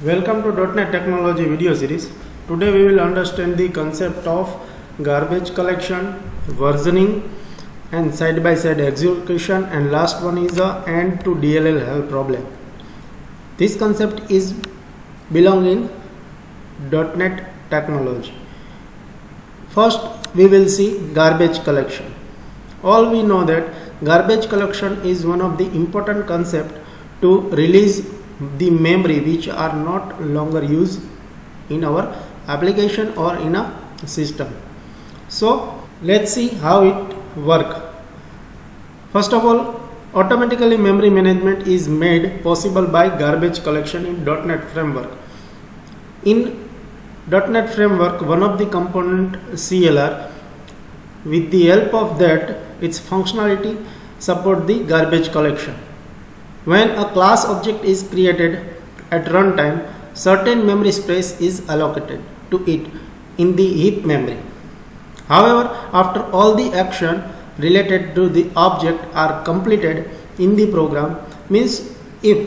Welcome to .NET Technology video series. Today we will understand the concept of garbage collection, versioning and side-by-side execution, and last one is a end to DLL help problem. This concept is belong in .NET Technology. First we will see garbage collection. All we know that garbage collection is one of the important concept to release the memory which are not longer used in our application or in a system. So let's see how it work. First of all, automatically memory management is made possible by garbage collection in .NET Framework. In .NET Framework, one of the component CLR, with the help of that, its functionality support the garbage collection. When a class object is created at runtime, certain memory space is allocated to it in the heap memory. However, after all the action related to the object are completed in the program, means if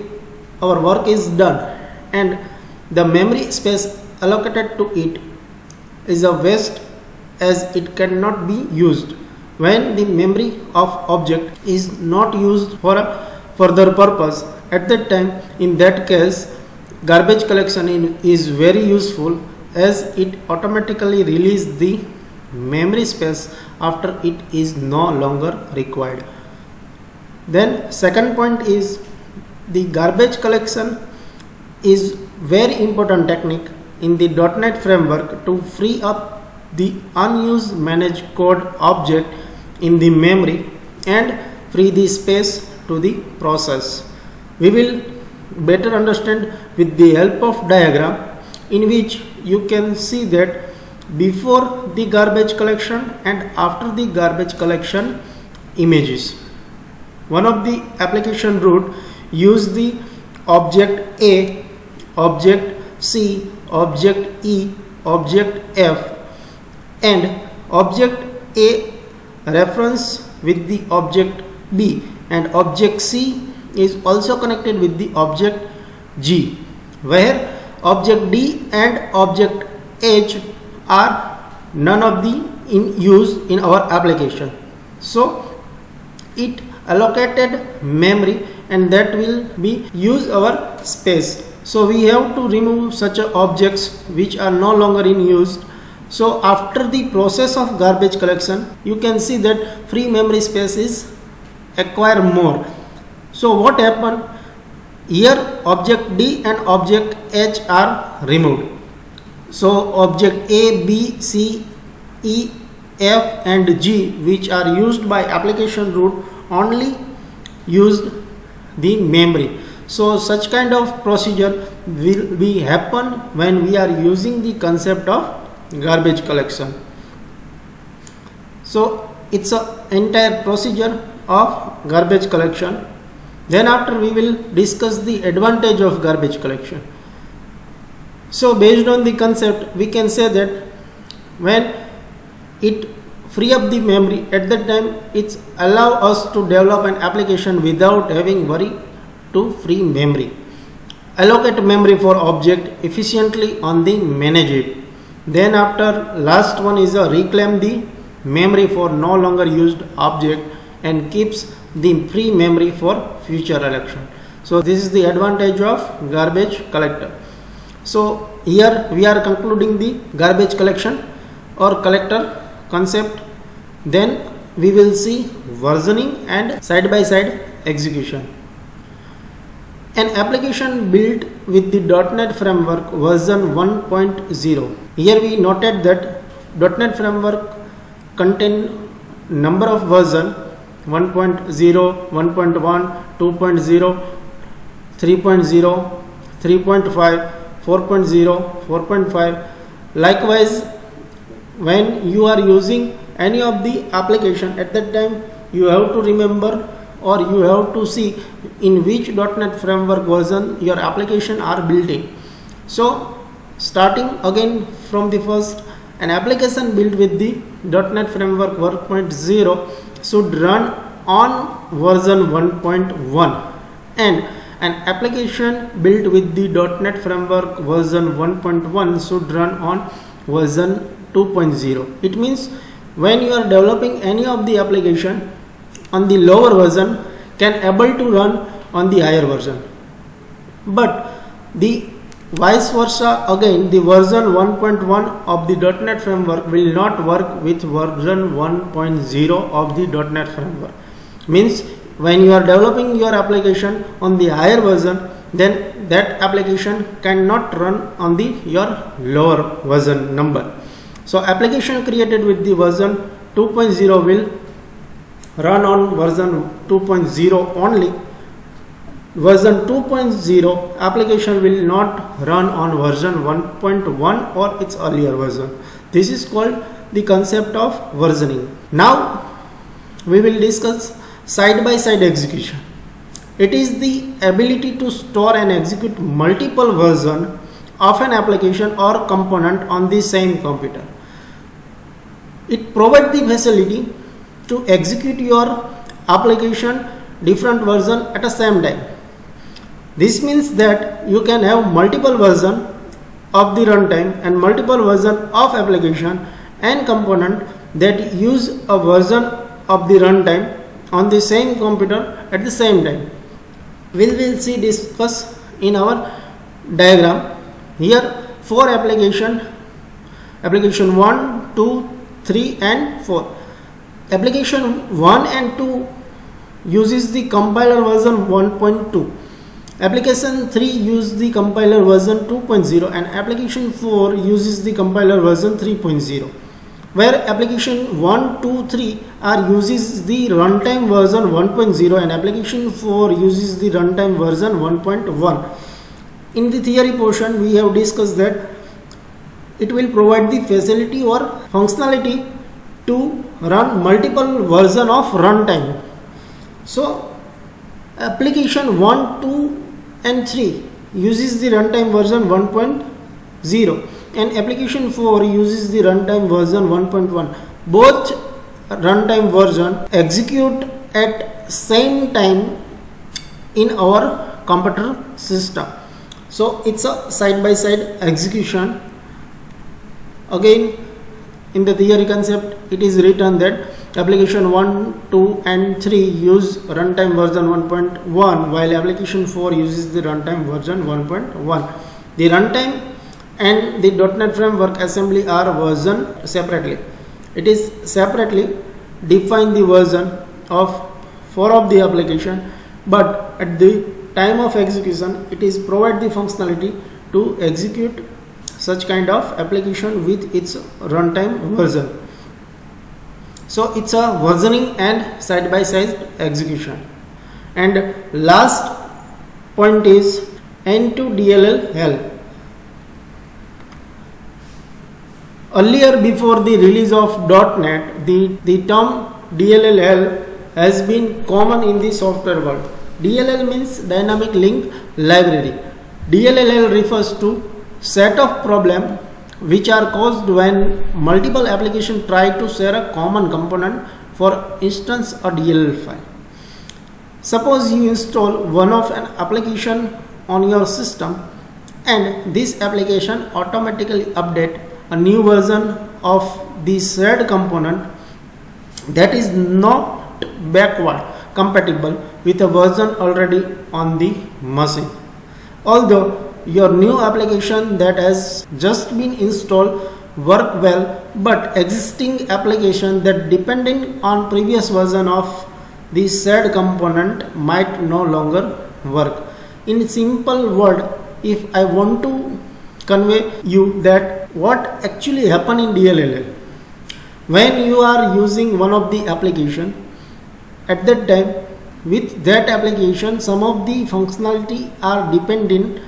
our work is done and the memory space allocated to it is a waste as it cannot be used. When the memory of object is not used for a further purpose, at that time, in that case, garbage collection is very useful as it automatically releases the memory space after it is no longer required. Then second point is the garbage collection is very important technique in the .NET Framework to free up the unused managed code object in the memory and free the space to the process. We will better understand with the help of diagram in which you can see that before the garbage collection and after the garbage collection images. One of the application root use the object A, object C, object E, object F, and object A reference with the object B, and object C is also connected with the object G, where object D and object H are none of the in use in our application. So it allocated memory and that will be use our space. So we have to remove such objects which are no longer in use. So after the process of garbage collection, you can see that free memory space is acquire more. So what happened here? Object D and object H are removed. So object A, B, C, E, F and G, which are used by application root, only used the memory. So such kind of procedure will be happen when we are using the concept of garbage collection. So it's a entire procedure of garbage collection. Then after we will discuss the advantage of garbage collection. So based on the concept, we can say that when it free up the memory, at that time it allow us to develop an application without having worry to free memory. Allocate memory for object efficiently on the manage it. Then after last one is a reclaim the memory for no longer used object and keeps the free memory for future election. So this is the advantage of garbage collector. So here we are concluding the garbage collection or collector concept. Then we will see versioning and side-by-side execution. An application built with the .NET Framework version 1.0. Here we noted that .NET Framework contain number of version 1.0, 1.1, 2.0, 3.0, 3.5, 4.0, 4.5. Likewise, when you are using any of the application, at that time you have to remember or you have to see in which .NET Framework version your application are built in. So starting again from the first, an application built with the .NET Framework 1.0 should run on version 1.1 and an application built with the .NET Framework version 1.1 should run on version 2.0. It means when you are developing any of the application on the lower version can able to run on the higher version, but the vice versa, again the version 1.1 of the .NET Framework will not work with version 1.0 of the .NET Framework. Means when you are developing your application on the higher version, then that application cannot run on the your lower version number. So application created with the version 2.0 will run on version 2.0 only. Version 2.0 application will not run on version 1.1 or its earlier version. This is called the concept of versioning. Now we will discuss side-by-side execution. It is the ability to store and execute multiple versions of an application or component on the same computer. It provides the facility to execute your application different version at the same time. This means that you can have multiple versions of the runtime and multiple versions of application and component that use a version of the runtime on the same computer at the same time. We will see discuss in our diagram. Here 4 application 1, 2, 3 and 4. Application 1 and 2 uses the compiler version 1.2. Application 3 uses the compiler version 2.0 and application 4 uses the compiler version 3.0. Where application 1, 2, 3 uses the runtime version 1.0 and application 4 uses the runtime version 1.1. In the theory portion we have discussed that it will provide the facility or functionality to run multiple version of runtime. So application 1, 2 and 3 uses the runtime version 1.0 and application 4 uses the runtime version 1.1. Both runtime version execute at same time in our computer system. So it's a side-by-side execution. Again, in the theory concept it is written that application 1, 2 and 3 use runtime version 1.1 while application 4 uses the runtime version 1.1. The runtime and the .NET Framework assembly are version separately. It is separately define the version of 4 of the application, but at the time of execution it is provide the functionality to execute such kind of application with its runtime version. So it's a versioning and side-by-side execution. And last point is N2 DLL help. Earlier, before the release of .NET, the term DLL help has been common in the software world. DLL means Dynamic Link Library. DLL refers to set of problems which are caused when multiple applications try to share a common component, for instance a DLL file. Suppose you install one of an application on your system and this application automatically update a new version of the shared component that is not backward compatible with a version already on the machine. Although your new application that has just been installed work well, but existing application that depending on previous version of the shared component might no longer work. In simple word, if I want to convey you that what actually happen in DLL, when you are using one of the application, at that time with that application some of the functionality are dependent,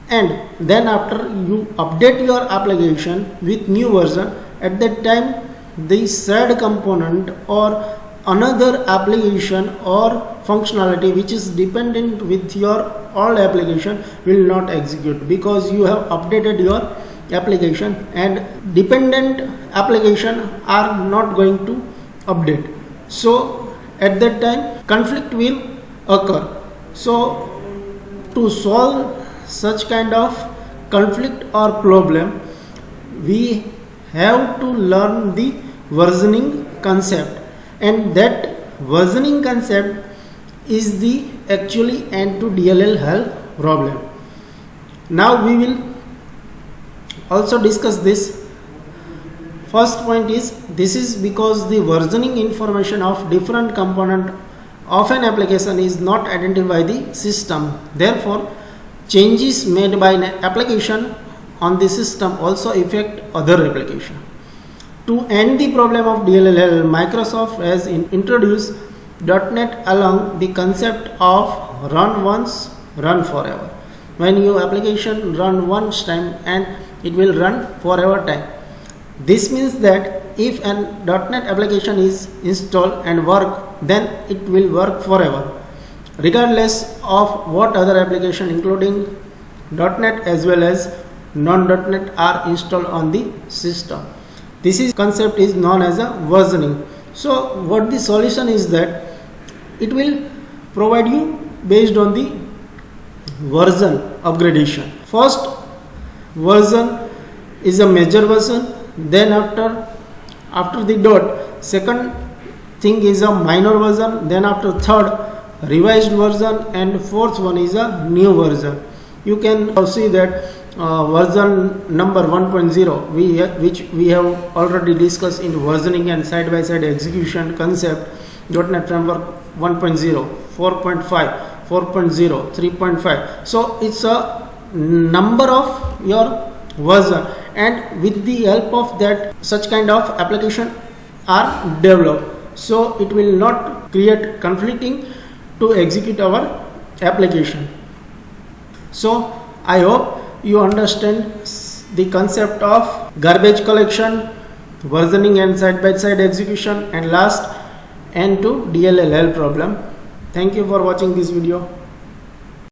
and then after you update your application with new version, at that time the shared component or another application or functionality which is dependent with your old application will not execute, because you have updated your application and dependent application are not going to update. So at that time conflict will occur. So to solve such kind of conflict or problem, we have to learn the versioning concept, and that versioning concept is the actually end to DLL hell problem. Now we will also discuss this. First point is, this is because the versioning information of different component of an application is not identified by the system. Therefore, changes made by an application on the system also affect other application. To end the problem of DLL, Microsoft has introduced .NET along the concept of run once, run forever. When your application run once time and it will run forever time. This means that if an .NET application is installed and work, then it will work forever, regardless of what other application including .NET as well as non-.NET are installed on the system. This concept is known as a versioning. So what the solution is that it will provide you based on the version upgradation. First version is a major version, then after the dot, second thing is a minor version, then after third revised version, and fourth one is a new version. You can see that version number 1.0 which we have already discussed in versioning and side-by-side execution concept, .NET Framework 1.0, 4.5, 4.0, 3.5. So it's a number of your version, and with the help of that such kind of application are developed, so it will not create conflicting to execute our application. So I hope you understand the concept of garbage collection, versioning and side-by-side execution, and last end to DLL problem. Thank you for watching this video.